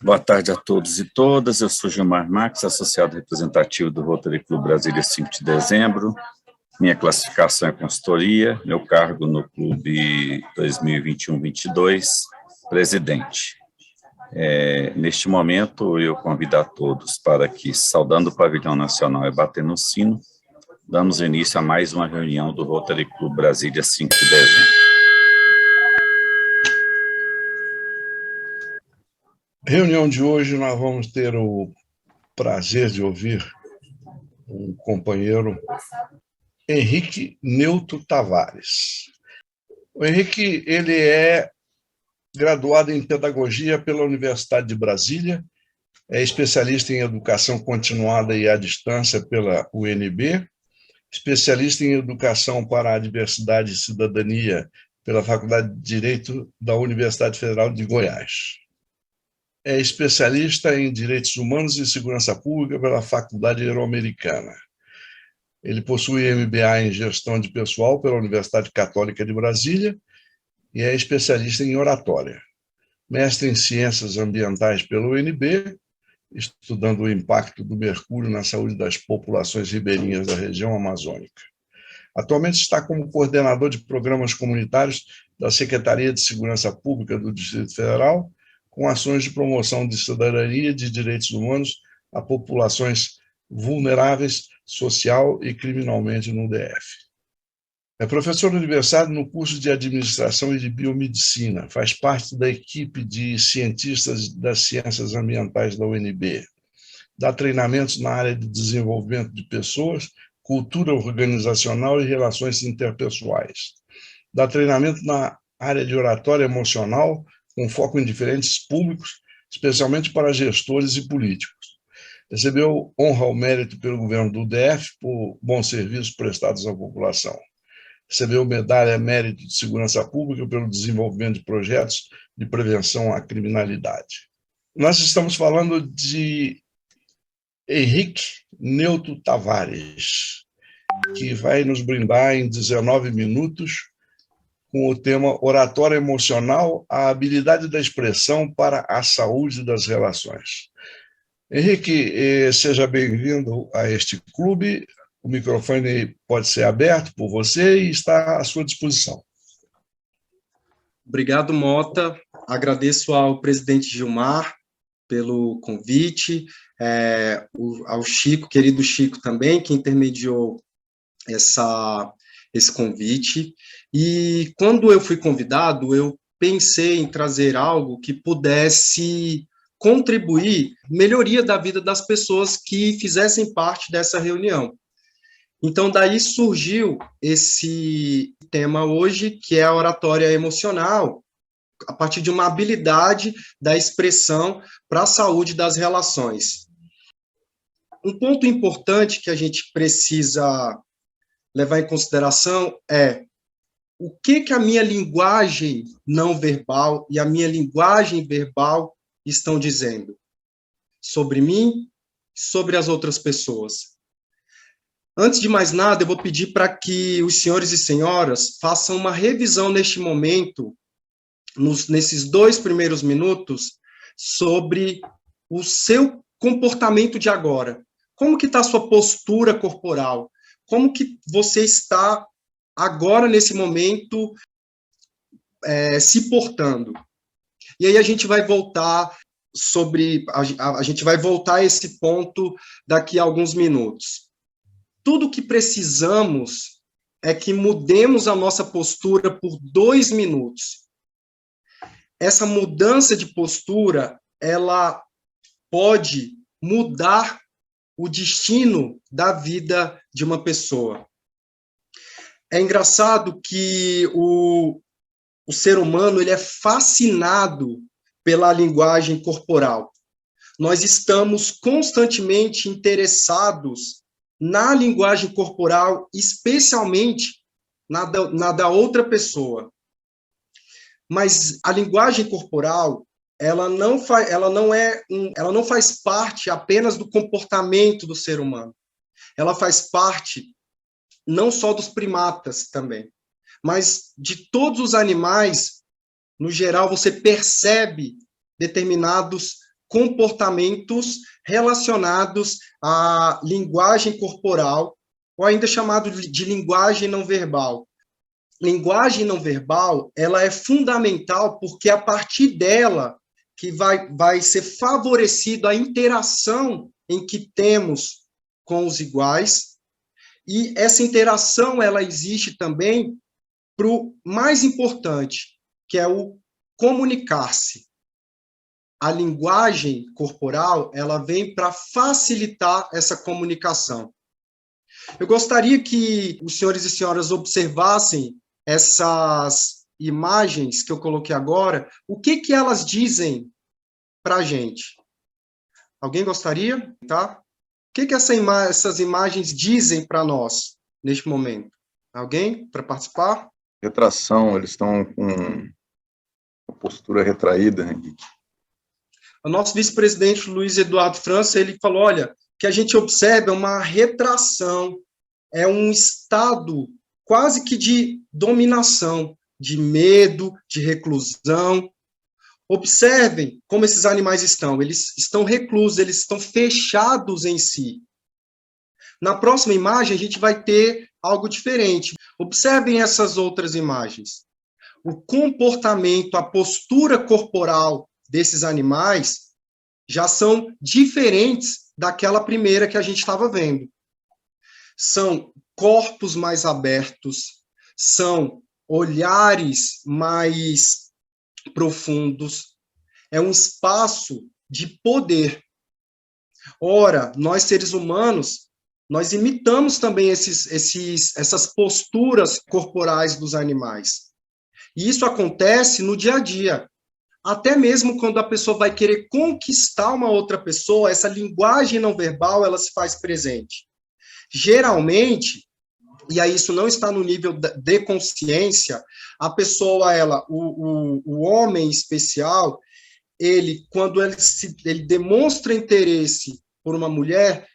Boa tarde a todos e todas. Eu sou Gilmar Marques, associado representativo do Rotary Clube Brasília 5 de dezembro. Minha classificação é consultoria, meu cargo no clube 2021-22, presidente. Neste momento, eu convido a todos para que, saudando o pavilhão nacional e batendo no sino, damos início a mais uma reunião do Rotary Clube Brasília 5 de dezembro. Reunião de hoje, nós vamos ter o prazer de ouvir um companheiro, Henrique Neuto Tavares. O Henrique, ele é graduado em Pedagogia pela Universidade de Brasília, é especialista em Educação Continuada e à Distância pela UNB, especialista em Educação para a Diversidade e Cidadania pela Faculdade de Direito da Universidade Federal de Goiás. É especialista em Direitos Humanos e Segurança Pública pela Faculdade Ibero-Americana. Ele possui MBA em Gestão de Pessoal pela Universidade Católica de Brasília e é especialista em oratória. Mestre em Ciências Ambientais pela UNB, estudando o impacto do mercúrio na saúde das populações ribeirinhas da região amazônica. Atualmente está como coordenador de programas comunitários da Secretaria de Segurança Pública do Distrito Federal, com ações de promoção de cidadania e de direitos humanos a populações vulneráveis social e criminalmente no DF. É professor universitário no curso de Administração e de Biomedicina, faz parte da equipe de cientistas das ciências ambientais da UNB, dá treinamentos na área de desenvolvimento de pessoas, cultura organizacional e relações interpessoais, dá treinamento na área de oratória emocional, com foco em diferentes públicos, especialmente para gestores e políticos. Recebeu honra ao mérito pelo governo do DF por bons serviços prestados à população. Recebeu medalha Mérito de Segurança Pública pelo desenvolvimento de projetos de prevenção à criminalidade. Nós estamos falando de Henrique Neuto Tavares, que vai nos brindar em 19 minutos com o tema Oratória Emocional, a habilidade da expressão para a saúde das relações. Henrique, seja bem-vindo a este clube. O microfone pode ser aberto por você e está à sua disposição. Obrigado, Mota. Agradeço ao presidente Gilmar pelo convite, ao Chico, querido Chico também, que intermediou esse convite. E quando eu fui convidado, eu pensei em trazer algo que pudesse contribuir melhoria da vida das pessoas que fizessem parte dessa reunião. Então, daí surgiu esse tema hoje, que é a oratória emocional, a partir de uma habilidade da expressão para a saúde das relações. Um ponto importante que a gente precisa levar em consideração é o que a minha linguagem não verbal e a minha linguagem verbal estão dizendo sobre mim, sobre as outras pessoas. Antes de mais nada, eu vou pedir para que os senhores e senhoras façam uma revisão neste momento, nesses 2 primeiros minutos, sobre o seu comportamento de agora. Como que está a sua postura corporal? Como que você está agora, nesse momento, se portando? E aí a gente vai voltar a gente vai voltar a esse ponto daqui a alguns minutos. Tudo que precisamos é que mudemos a nossa postura por 2 minutos. Essa mudança de postura, ela pode mudar o destino da vida de uma pessoa. É engraçado que o ser humano ele é fascinado pela linguagem corporal. Nós estamos constantemente interessados na linguagem corporal, especialmente na da outra pessoa. Mas a linguagem corporal, ela não faz parte apenas do comportamento do ser humano. Ela faz parte não só dos primatas também, mas de todos os animais. No geral, você percebe determinados comportamentos relacionados à linguagem corporal, ou ainda chamado de linguagem não verbal. Linguagem não verbal, ela é fundamental porque a partir dela que vai ser favorecido a interação em que temos com os iguais, e essa interação ela existe também para o mais importante, que é o comunicar-se. A linguagem corporal, ela vem para facilitar essa comunicação. Eu gostaria que os senhores e senhoras observassem essas imagens que eu coloquei agora, o que elas dizem para a gente? Alguém gostaria? Tá? O que essas imagens dizem para nós neste momento? Alguém para participar? Retração, eles estão com uma postura retraída, Henrique. O nosso vice-presidente Luiz Eduardo França, ele falou, olha, que a gente observa é uma retração, é um estado quase que de dominação, de medo, de reclusão. Observem como esses animais estão. Eles estão reclusos, eles estão fechados em si. Na próxima imagem, a gente vai ter algo diferente. Observem essas outras imagens. O comportamento, a postura corporal desses animais já são diferentes daquela primeira que a gente estava vendo. São corpos mais abertos, são olhares mais profundos, é um espaço de poder. Ora, nós seres humanos, nós imitamos também essas posturas corporais dos animais. E isso acontece no dia a dia. Até mesmo quando a pessoa vai querer conquistar uma outra pessoa, essa linguagem não verbal, ela se faz presente. Geralmente, e aí isso não está no nível de consciência, a pessoa, o homem especial, quando ele demonstra interesse por uma mulher,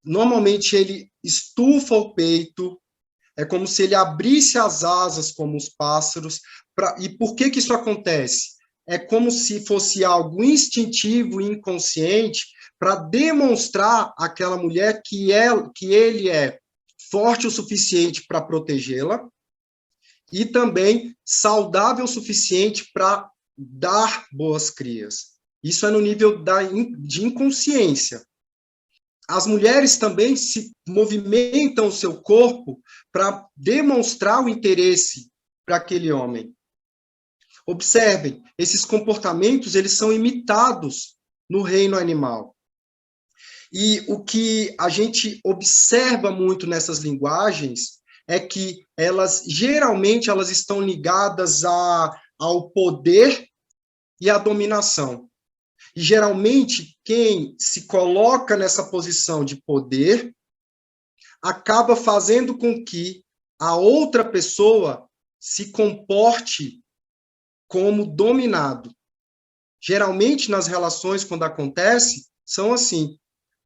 normalmente ele estufa o peito, é como se ele abrisse as asas como os pássaros. E por que isso acontece? É como se fosse algo instintivo e inconsciente para demonstrar àquela mulher que ele é forte o suficiente para protegê-la e também saudável o suficiente para dar boas crias. Isso é no nível de inconsciência. As mulheres também se movimentam o seu corpo para demonstrar o interesse para aquele homem. Observem, esses comportamentos eles são imitados no reino animal. E o que a gente observa muito nessas linguagens é que geralmente elas estão ligadas ao poder e à dominação. E geralmente quem se coloca nessa posição de poder acaba fazendo com que a outra pessoa se comporte como dominado. Geralmente nas relações, quando acontece, são assim.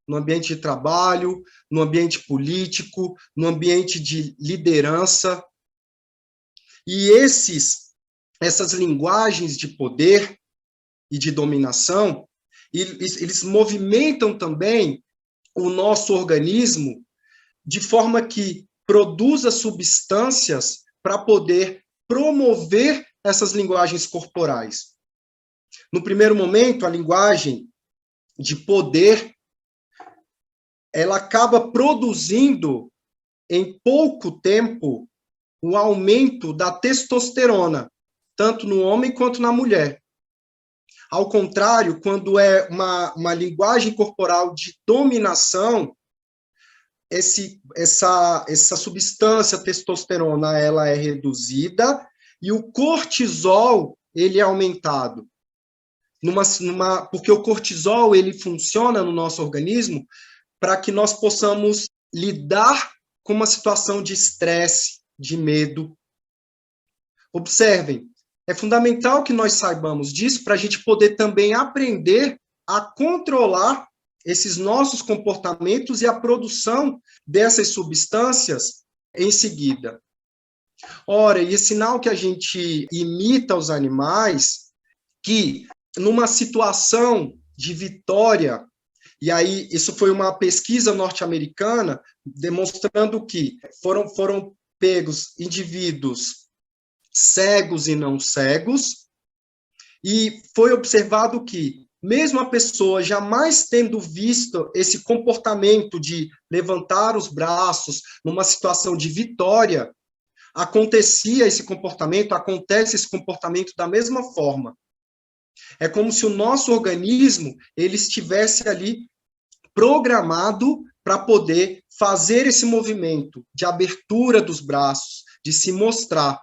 No ambiente de trabalho, no ambiente político, no ambiente de liderança. E essas linguagens de poder e de dominação, eles movimentam também o nosso organismo de forma que produza substâncias para poder promover essas linguagens corporais. No primeiro momento, a linguagem de poder ela acaba produzindo, em pouco tempo, um aumento da testosterona, tanto no homem quanto na mulher. Ao contrário, quando é uma linguagem corporal de dominação, essa substância testosterona ela é reduzida e o cortisol ele é aumentado. Porque o cortisol ele funciona no nosso organismo para que nós possamos lidar com uma situação de estresse, de medo. Observem, é fundamental que nós saibamos disso para a gente poder também aprender a controlar esses nossos comportamentos e a produção dessas substâncias em seguida. Ora, e é sinal que a gente imita os animais, que numa situação de vitória, e aí isso foi uma pesquisa norte-americana demonstrando que foram pegos indivíduos cegos e não cegos, e foi observado que, mesmo a pessoa jamais tendo visto esse comportamento de levantar os braços numa situação de vitória, acontece esse comportamento da mesma forma. É como se o nosso organismo ele estivesse ali programado para poder fazer esse movimento de abertura dos braços, de se mostrar.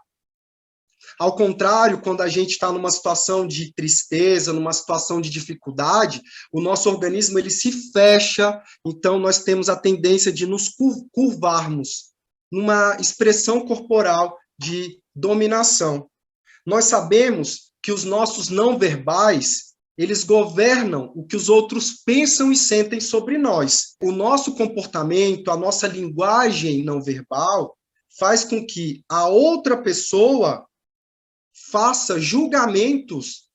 Ao contrário, quando a gente está numa situação de tristeza, numa situação de dificuldade, o nosso organismo ele se fecha, então nós temos a tendência de nos curvarmos numa expressão corporal de dominação. Nós sabemos que os nossos não verbais, eles governam o que os outros pensam e sentem sobre nós. O nosso comportamento, a nossa linguagem não verbal, faz com que a outra pessoa faça julgamentos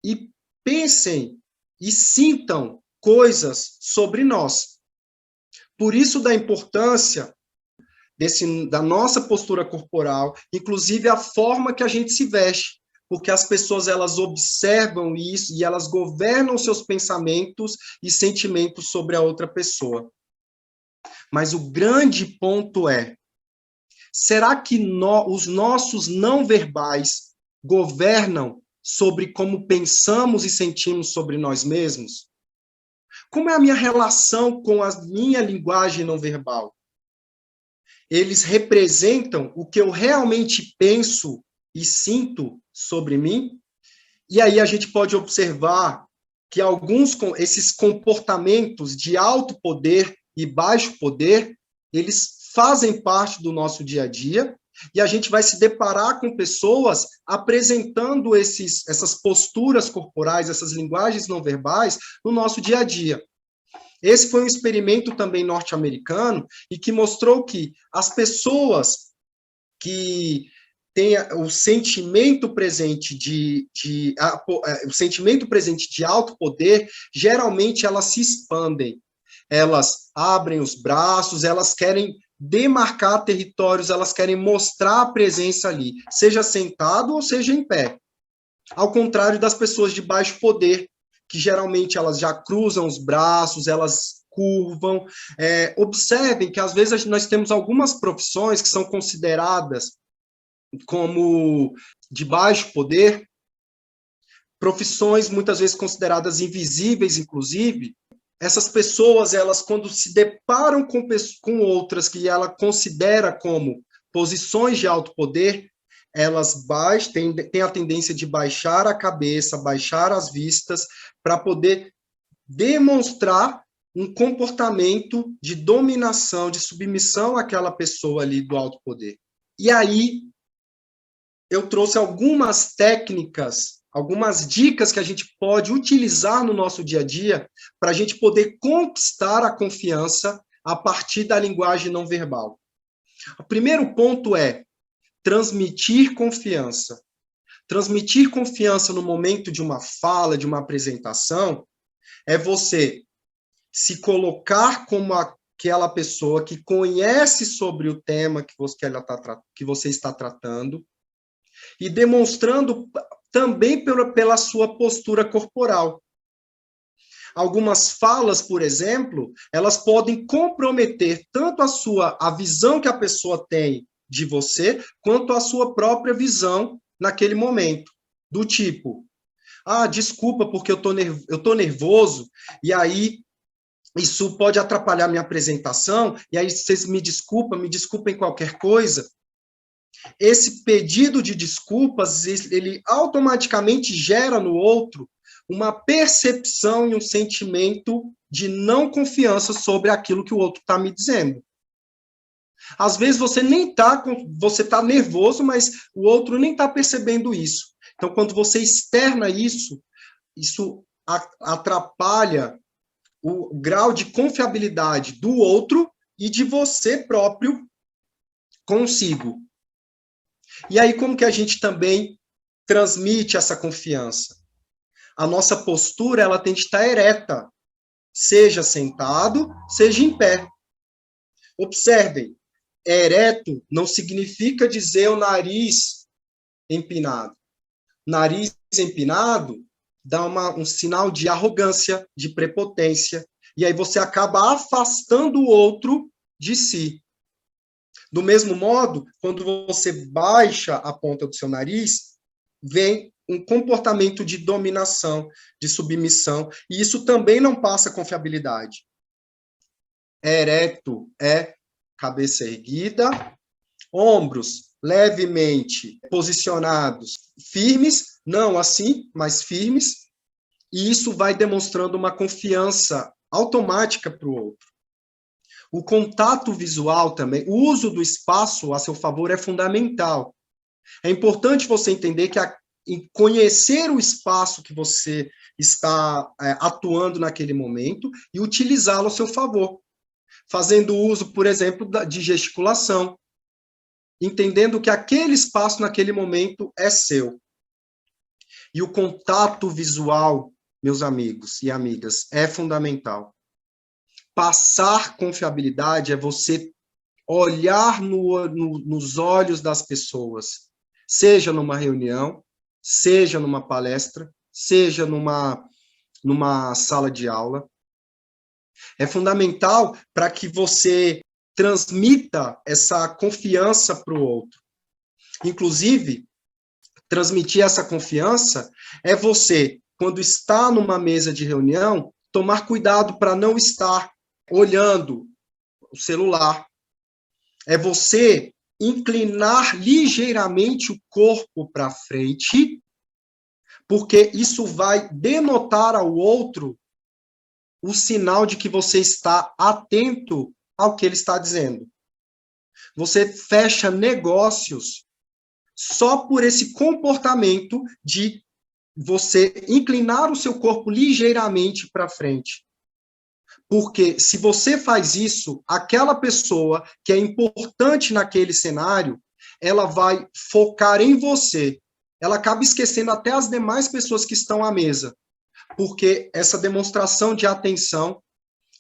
e pensem e sintam coisas sobre nós. Por isso da importância da nossa postura corporal, inclusive a forma que a gente se veste, porque as pessoas elas observam isso e elas governam seus pensamentos e sentimentos sobre a outra pessoa. Mas o grande ponto é, será que os nossos não verbais governam sobre como pensamos e sentimos sobre nós mesmos? Como é a minha relação com a minha linguagem não verbal? Eles representam o que eu realmente penso e sinto sobre mim? E aí a gente pode observar que esses comportamentos de alto poder e baixo poder, eles fazem parte do nosso dia a dia, e a gente vai se deparar com pessoas apresentando essas posturas corporais, essas linguagens não verbais no nosso dia a dia. Esse foi um experimento também norte-americano e que mostrou que as pessoas que têm o sentimento presente o sentimento presente de alto poder, geralmente elas se expandem, elas abrem os braços, elas querem demarcar territórios, elas querem mostrar a presença ali, seja sentado ou seja em pé. Ao contrário das pessoas de baixo poder, que geralmente elas já cruzam os braços, elas curvam. Observem que às vezes nós temos algumas profissões que são consideradas como de baixo poder, profissões muitas vezes consideradas invisíveis, inclusive. Essas pessoas, elas quando se deparam com outras que ela considera como posições de alto poder, elas têm a tendência de baixar a cabeça, baixar as vistas, para poder demonstrar um comportamento de dominação, de submissão àquela pessoa ali do alto poder. E aí, eu trouxe algumas técnicas, algumas dicas que a gente pode utilizar no nosso dia a dia para a gente poder conquistar a confiança a partir da linguagem não verbal. O primeiro ponto é transmitir confiança. Transmitir confiança no momento de uma fala, de uma apresentação, é você se colocar como aquela pessoa que conhece sobre o tema que você está tratando e demonstrando também pela sua postura corporal. Algumas falas, por exemplo, elas podem comprometer tanto a visão que a pessoa tem de você, quanto a sua própria visão naquele momento. Do tipo, desculpa porque eu tô nervoso, e aí isso pode atrapalhar minha apresentação, e aí vocês me desculpem qualquer coisa. Esse pedido de desculpas, ele automaticamente gera no outro uma percepção e um sentimento de não confiança sobre aquilo que o outro está me dizendo. Às vezes você está nervoso, mas o outro nem está percebendo isso. Então, quando você externa isso atrapalha o grau de confiabilidade do outro e de você próprio consigo. E aí, como que a gente também transmite essa confiança? A nossa postura, ela tem que estar ereta, seja sentado, seja em pé. Observem, ereto não significa dizer o nariz empinado. Nariz empinado dá um sinal de arrogância, de prepotência, e aí você acaba afastando o outro de si. Do mesmo modo, quando você baixa a ponta do seu nariz, vem um comportamento de dominação, de submissão, e isso também não passa confiabilidade. Ereto é cabeça erguida, ombros levemente posicionados, firmes, não assim, mas firmes, e isso vai demonstrando uma confiança automática para o outro. O contato visual também, o uso do espaço a seu favor é fundamental. É importante você entender que conhecer o espaço que você está atuando naquele momento e utilizá-lo a seu favor, fazendo uso, por exemplo, de gesticulação, entendendo que aquele espaço naquele momento é seu. E o contato visual, meus amigos e amigas, é fundamental. Passar confiabilidade é você olhar nos olhos das pessoas, seja numa reunião, seja numa palestra, seja numa sala de aula. É fundamental para que você transmita essa confiança para o outro. Inclusive, transmitir essa confiança é você, quando está numa mesa de reunião, tomar cuidado para não estar olhando o celular. É você inclinar ligeiramente o corpo para frente, porque isso vai denotar ao outro o sinal de que você está atento ao que ele está dizendo. Você fecha negócios só por esse comportamento de você inclinar o seu corpo ligeiramente para frente. Porque se você faz isso, aquela pessoa que é importante naquele cenário, ela vai focar em você. Ela acaba esquecendo até as demais pessoas que estão à mesa. Porque essa demonstração de atenção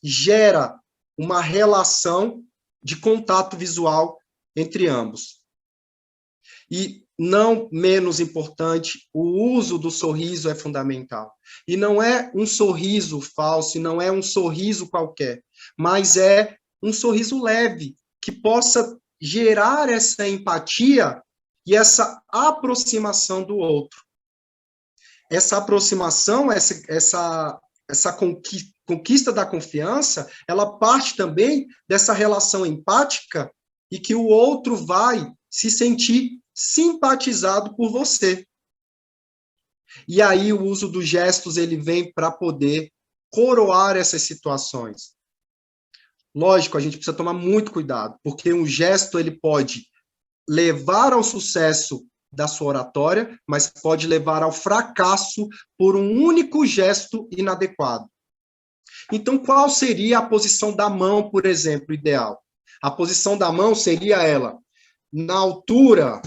gera uma relação de contato visual entre ambos. E, não menos importante, o uso do sorriso é fundamental. E não é um sorriso falso, não é um sorriso qualquer, mas é um sorriso leve, que possa gerar essa empatia e essa aproximação do outro. Essa aproximação, essa conquista da confiança, ela parte também dessa relação empática e que o outro vai se sentir simpatizado por você. E aí o uso dos gestos ele vem para poder coroar essas situações. Lógico, a gente precisa tomar muito cuidado, porque um gesto ele pode levar ao sucesso da sua oratória, mas pode levar ao fracasso por um único gesto inadequado. Então, qual seria a posição da mão, por exemplo, ideal? A posição da mão seria ela na altura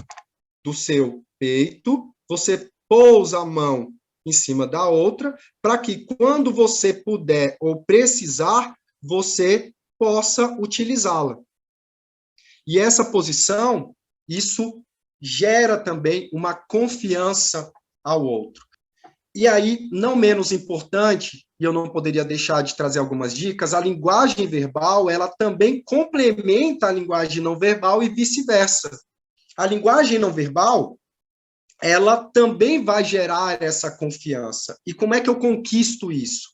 do seu peito, você pousa a mão em cima da outra, para que quando você puder ou precisar, você possa utilizá-la. E essa posição, isso gera também uma confiança ao outro. E aí, não menos importante, e eu não poderia deixar de trazer algumas dicas, a linguagem verbal, ela também complementa a linguagem não verbal e vice-versa. A linguagem não verbal, ela também vai gerar essa confiança. E como é que eu conquisto isso?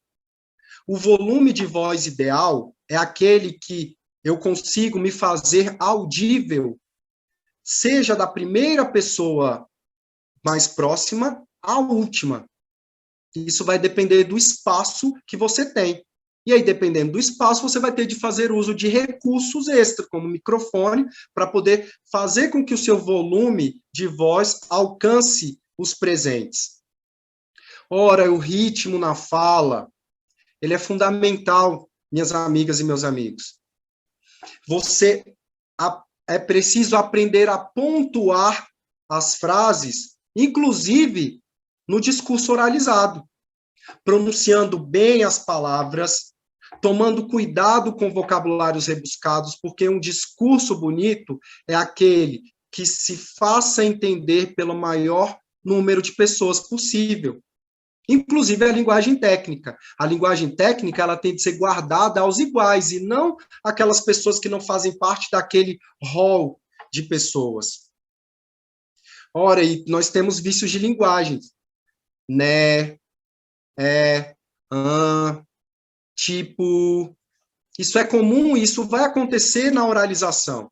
O volume de voz ideal é aquele que eu consigo me fazer audível, seja da primeira pessoa mais próxima à última. Isso vai depender do espaço que você tem. E aí, dependendo do espaço, você vai ter de fazer uso de recursos extras, como microfone, para poder fazer com que o seu volume de voz alcance os presentes. Ora, o ritmo na fala, ele é fundamental, minhas amigas e meus amigos. É preciso aprender a pontuar as frases, inclusive no discurso oralizado. pronunciando bem as palavras, tomando cuidado com vocabulários rebuscados, porque um discurso bonito é aquele que se faça entender pelo maior número de pessoas possível. Inclusive a linguagem técnica. A linguagem técnica, ela tem de ser guardada aos iguais, e não aquelas pessoas que não fazem parte daquele rol de pessoas. Ora, e nós temos vícios de linguagem. Né, tipo, isso é comum, isso vai acontecer na oralização,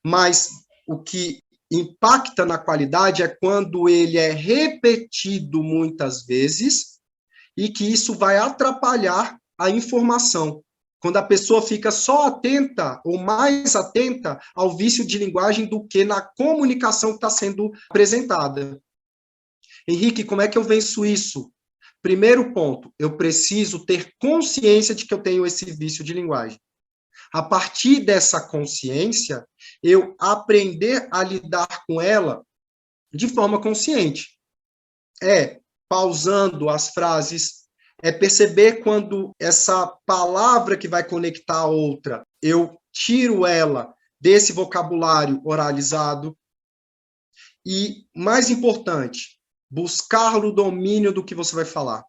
mas o que impacta na qualidade é quando ele é repetido muitas vezes e que isso vai atrapalhar a informação. Quando a pessoa fica só atenta ou mais atenta ao vício de linguagem do que na comunicação que está sendo apresentada. Henrique, como é que eu venço isso? Primeiro ponto, eu preciso ter consciência de que eu tenho esse vício de linguagem. A partir dessa consciência, eu aprender a lidar com ela de forma consciente. É pausando as frases, é perceber quando essa palavra que vai conectar a outra, eu tiro ela desse vocabulário oralizado. E, mais importante, buscar o domínio do que você vai falar.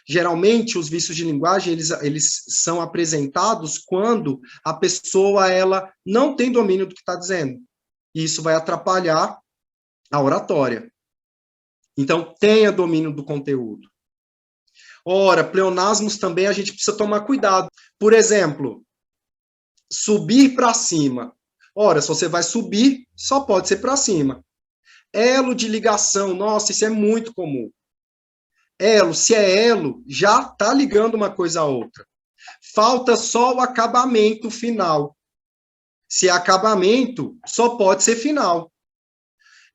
Geralmente, os vícios de linguagem, eles são apresentados quando a pessoa ela não tem domínio do que está dizendo. E isso vai atrapalhar a oratória. Então, tenha domínio do conteúdo. Ora, pleonasmos também a gente precisa tomar cuidado. Por exemplo, subir para cima. Ora, se você vai subir, só pode ser para cima. Elo de ligação, nossa, isso é muito comum. Elo, se é elo, já está ligando uma coisa a outra. Falta só o acabamento final. Se é acabamento, só pode ser final.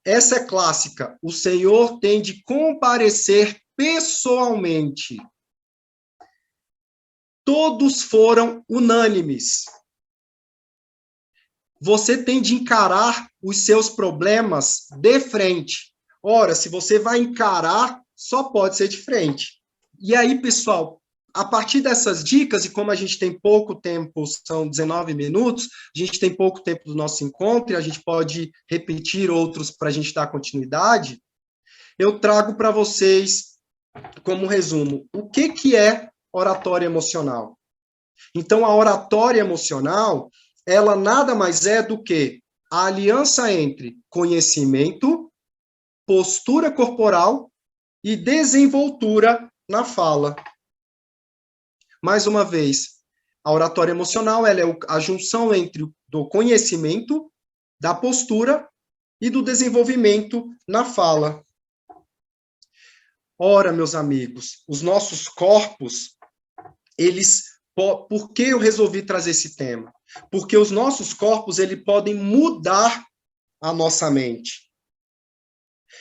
Essa é clássica. O Senhor tem de comparecer pessoalmente. Todos foram unânimes. Você tem de encarar os seus problemas de frente. Ora, se você vai encarar, só pode ser de frente. E aí, pessoal, a partir dessas dicas, e como a gente tem pouco tempo, são 19 minutos, a gente tem pouco tempo do nosso encontro, e a gente pode repetir outros para a gente dar continuidade, eu trago para vocês, como resumo, o que é oratória emocional. Então, a oratória emocional, ela nada mais é do que a aliança entre conhecimento, postura corporal e desenvoltura na fala. Mais uma vez, a oratória emocional ela é a junção entre do conhecimento, da postura e do desenvolvimento na fala. Ora, meus amigos, os nossos corpos, por que eu resolvi trazer esse tema? Porque os nossos corpos, eles podem mudar a nossa mente.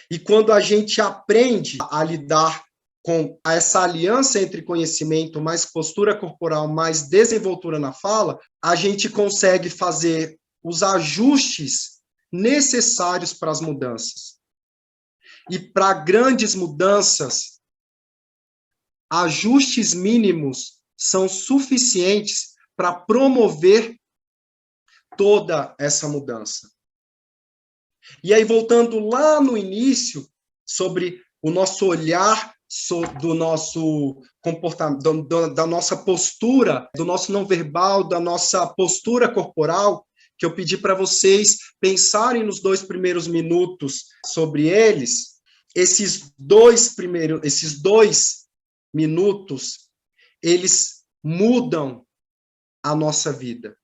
E quando a gente aprende a lidar com essa aliança entre conhecimento, mais postura corporal, mais desenvoltura na fala, a gente consegue fazer os ajustes necessários para as mudanças. E para grandes mudanças, ajustes mínimos são suficientes para promover toda essa mudança. E aí, voltando lá no início, sobre o nosso olhar, do nosso comportamento, da nossa postura, do nosso não verbal, da nossa postura corporal, que eu pedi para vocês pensarem nos 2 primeiros minutos sobre eles, esses 2 minutos, eles mudam a nossa vida.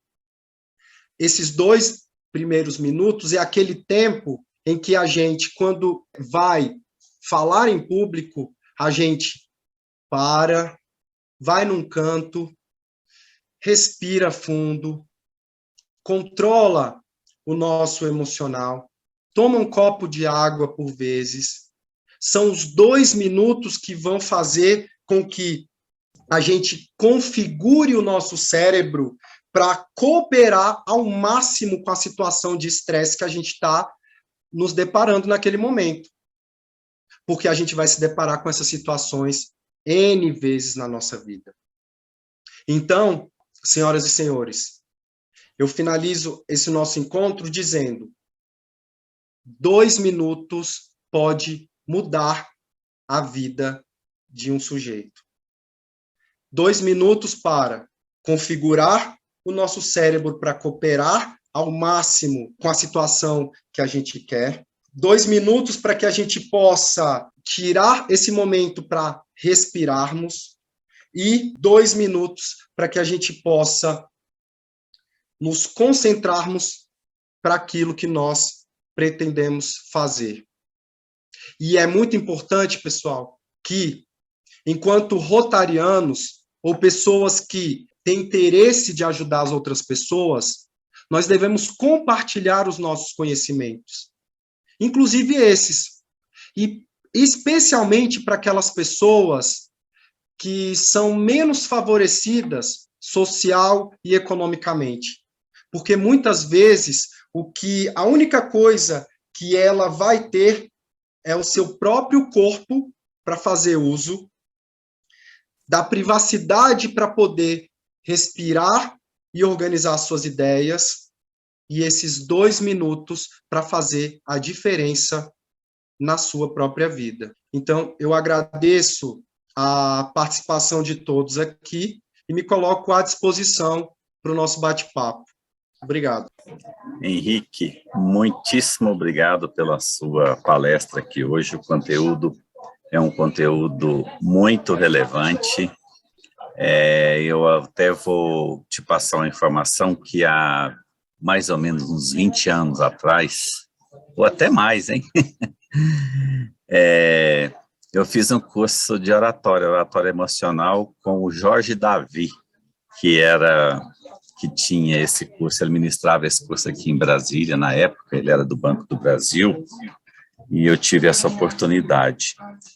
Esses 2 primeiros minutos é aquele tempo em que a gente, quando vai falar em público, a gente para, vai num canto, respira fundo, controla o nosso emocional, toma um copo de água por vezes. São os 2 minutos que vão fazer com que a gente configure o nosso cérebro para cooperar ao máximo com a situação de estresse que a gente está nos deparando naquele momento. Porque a gente vai se deparar com essas situações N vezes na nossa vida. Então, senhoras e senhores, eu finalizo esse nosso encontro dizendo: 2 minutos pode mudar a vida de um sujeito. 2 minutos para configurar o nosso cérebro para cooperar ao máximo com a situação que a gente quer. 2 minutos para que a gente possa tirar esse momento para respirarmos. E 2 minutos para que a gente possa nos concentrarmos para aquilo que nós pretendemos fazer. E é muito importante, pessoal, que, enquanto rotarianos, ou pessoas que têm interesse de ajudar as outras pessoas, nós devemos compartilhar os nossos conhecimentos, inclusive esses, e especialmente para aquelas pessoas que são menos favorecidas social e economicamente. Porque muitas vezes a única coisa que ela vai ter é o seu próprio corpo para fazer uso, da privacidade para poder respirar e organizar suas ideias, e esses 2 minutos para fazer a diferença na sua própria vida. Então, eu agradeço a participação de todos aqui e me coloco à disposição para o nosso bate-papo. Obrigado. Henrique, muitíssimo obrigado pela sua palestra aqui hoje. O conteúdo é um conteúdo muito relevante. Eu até vou te passar uma informação que há mais ou menos uns 20 anos atrás, ou até mais, hein? Eu fiz um curso de oratória emocional com o Jorge Davi, que tinha esse curso, ele ministrava esse curso aqui em Brasília, na época, ele era do Banco do Brasil, e eu tive essa oportunidade.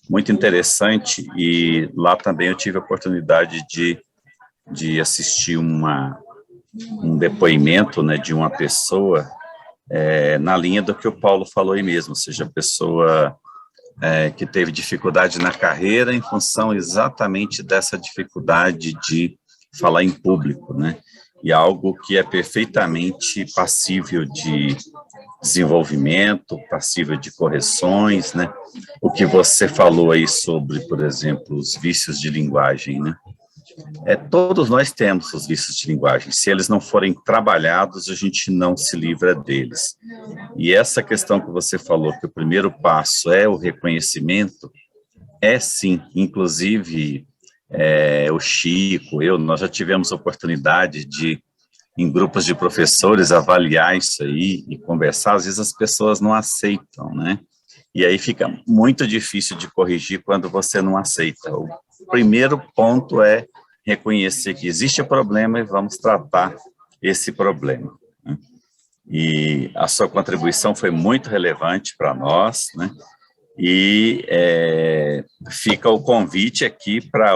Muito interessante, e lá também eu tive a oportunidade de assistir um depoimento, né, de uma pessoa na linha do que o Paulo falou aí mesmo, ou seja, a pessoa que teve dificuldade na carreira em função exatamente dessa dificuldade de falar em público, né? E algo que é perfeitamente passível de desenvolvimento, passível de correções, né? O que você falou aí sobre, por exemplo, os vícios de linguagem, né? Todos nós temos os vícios de linguagem. Se eles não forem trabalhados, a gente não se livra deles. E essa questão que você falou, que o primeiro passo é o reconhecimento, sim, inclusive o Chico, nós já tivemos oportunidade de, em grupos de professores, avaliar isso aí e conversar. Às vezes as pessoas não aceitam, né? E aí fica muito difícil de corrigir quando você não aceita. O primeiro ponto é reconhecer que existe o problema e vamos tratar esse problema, né? E a sua contribuição foi muito relevante para nós, né? E fica o convite aqui para,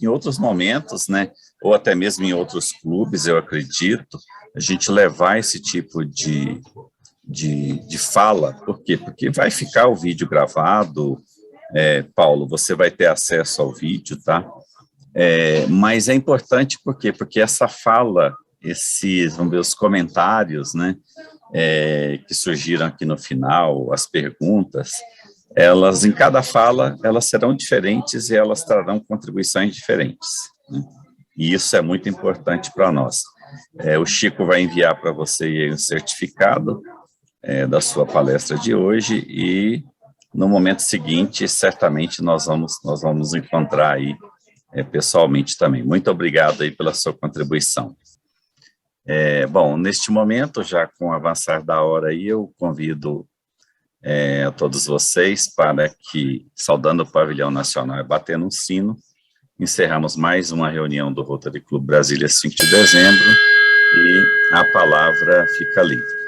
em outros momentos, né, ou até mesmo em outros clubes, eu acredito, a gente levar esse tipo de fala. Por quê? Porque vai ficar o vídeo gravado, Paulo, você vai ter acesso ao vídeo, tá? Mas é importante por quê? Porque essa fala, vamos ver, os comentários, né, que surgiram aqui no final, as perguntas, elas, em cada fala, elas serão diferentes e elas trarão contribuições diferentes, né? E isso é muito importante para nós. O Chico vai enviar para você aí um certificado da sua palestra de hoje e, no momento seguinte, certamente nós vamos encontrar aí pessoalmente também. Muito obrigado aí pela sua contribuição. Bom, neste momento, já com o avançar da hora aí, eu convido a todos vocês para que, saudando o Pavilhão Nacional e batendo um sino, encerramos mais uma reunião do Rotary Club Brasília 5 de dezembro e a palavra fica livre.